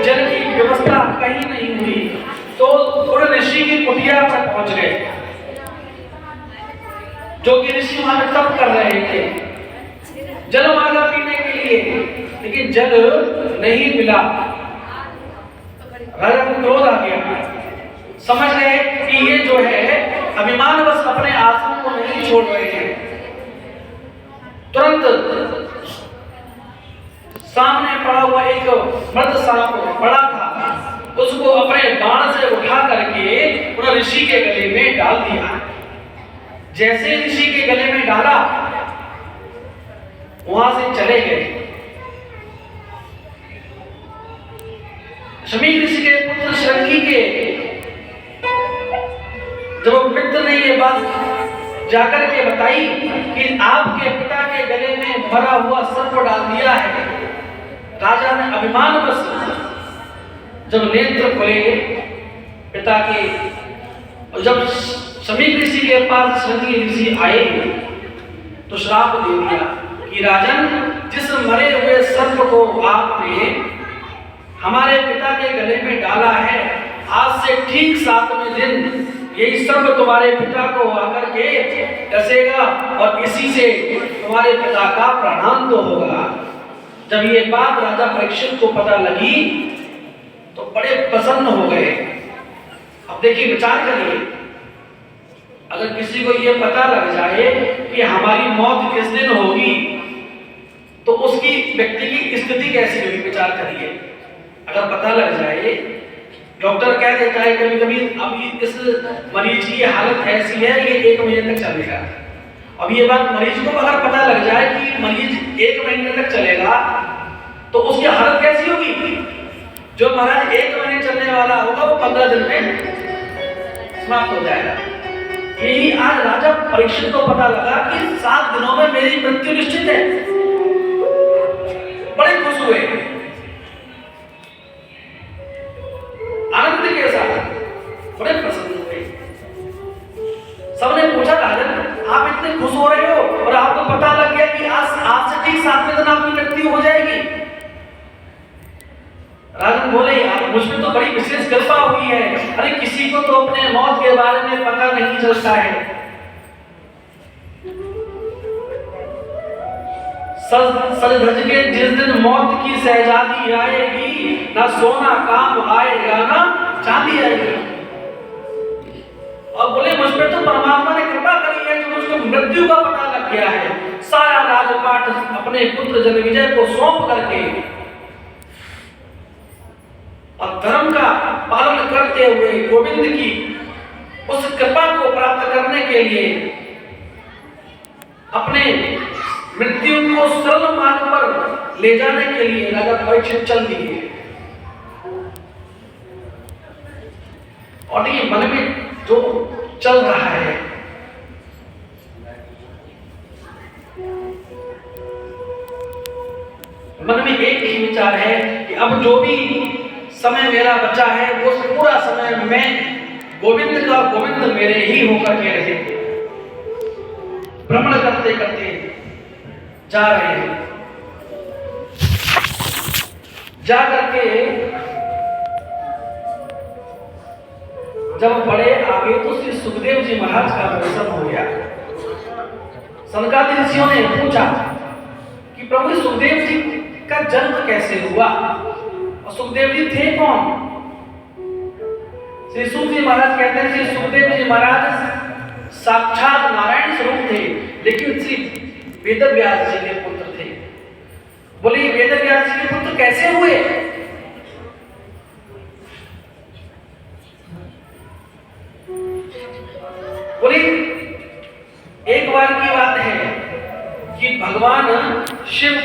जल की व्यवस्था कहीं नहीं हुई, तो थोड़े ऋषि की कुटिया पर पहुंच गए, जो कि ऋषि वहां पे तप कर रहे थे जल मांगा पीने के लिए, लेकिन जल नहीं मिला। राजा को क्रोध आ गया, समझ गए कि ये जो है अभिमान बस अपने आसन को नहीं छोड़ रहे हैं। तुरंत सामने पड़ा हुआ एक मर्द सांप बड़ा था, उसको अपने बाण से उठा करके पूरा ऋषि के गले में डाल दिया। जैसे ऋषि के गले में डाला, वहां से चले गए। शमी ऋषि के पुत्र शृंगी के जब मित्र ने ये बात जाकर के बताई कि आपके पिता के गले में भरा हुआ सर्प डाल दिया है, राजा ने अभिमान बस जब नेत्र खोले पिता के, और जब शमी ऋषि के पास शृंगी ऋषि आए तो श्राप दे दिया कि राजन, जिस मरे हुए सर्प को आपने हमारे पिता के गले में डाला है, आज से ठीक 7वें दिन यही सर्प तुम्हारे पिता को आकर के डसेगा और इसी से तुम्हारे पिता का प्राणांत होगा। जब ये बात राजा परीक्षित को पता लगी तो बड़े प्रसन्न हो गए। अब देखिए, विचार करिए, अगर किसी को ये पता लग जाए कि हमारी मौत किस दिन होगी तो उसकी व्यक्ति की स्थिति कैसी होगी। विचार करिए, अगर पता लग जाए, डॉक्टर कह देता है कभी कभी अभी इस मरीज की हालत ऐसी है, ये 1 महीने तक चलेगा। अब ये बात मरीज को अगर पता लग जाए कि मरीज 1 महीने तक चलेगा तो उसकी हालत कैसी होगी। जो महाराज 1 महीने चलने वाला होगा वो 15 दिन में समाप्त हो जाएगा। यही आज राजा परीक्षित को पता लगा कि 7 दिनों में मेरी मृत्यु निश्चित है। बड़े खुश हुए, आनंद के साथ बड़े प्रसन्न हुए। सबने पूछा, राजन आप इतने खुश हो रहे हो और आपको पता लग गया कि आज से ठीक 7वें दिन आपकी मृत्यु हो जाएगी। राजन बोले, यार मुझ में तो बड़ी विशेष कृपा हुई है। अरे किसी को तो अपने मौत के बारे में पता नहीं चलता है। सज धज के जिस दिन मौत की शहजादी आएगी, ना सोना काम आएगा ना चांदी आएगी। और बोले, मुझ पे तो परमात्मा ने कृपा करी है कि मुझको मृत्यु का पता लग गया है। सारा राजपाट अपने पुत्र जनमेजय को सौंप करके और धर्म का पालन करते हुए गोविंद की उस कृपा को प्राप्त करने के लिए अपने मृत्यु को सरल मार्ग पर ले जाने के लिए राजा परीक्षित चल दिए। और ये मन में जो चल रहा है, मन में एक ही विचार है कि अब जो भी समय मेरा बचा है वो पूरा समय मैं गोविंद का गोविंद मेरे ही होकर के रहे। भ्रमण करते करते जा रहे हैं। जा करके जब बड़े आगे तो श्री सुखदेव जी महाराज का दर्शन हो गया। सनकादि ऋषियों ने पूछा कि प्रभु सुखदेव जी का जन्म कैसे हुआ और सुखदेव जी थे कौन। श्री सुख जी महाराज कहते हैं, श्री सुखदेव जी महाराज साक्षात नारायण स्वरूप थे, लेकिन श्री वेद व्यास जी के पुत्र थे। बोले, वेद व्यास जी के पुत्र कैसे हुए। बोले, एक बार की बात है कि भगवान शिव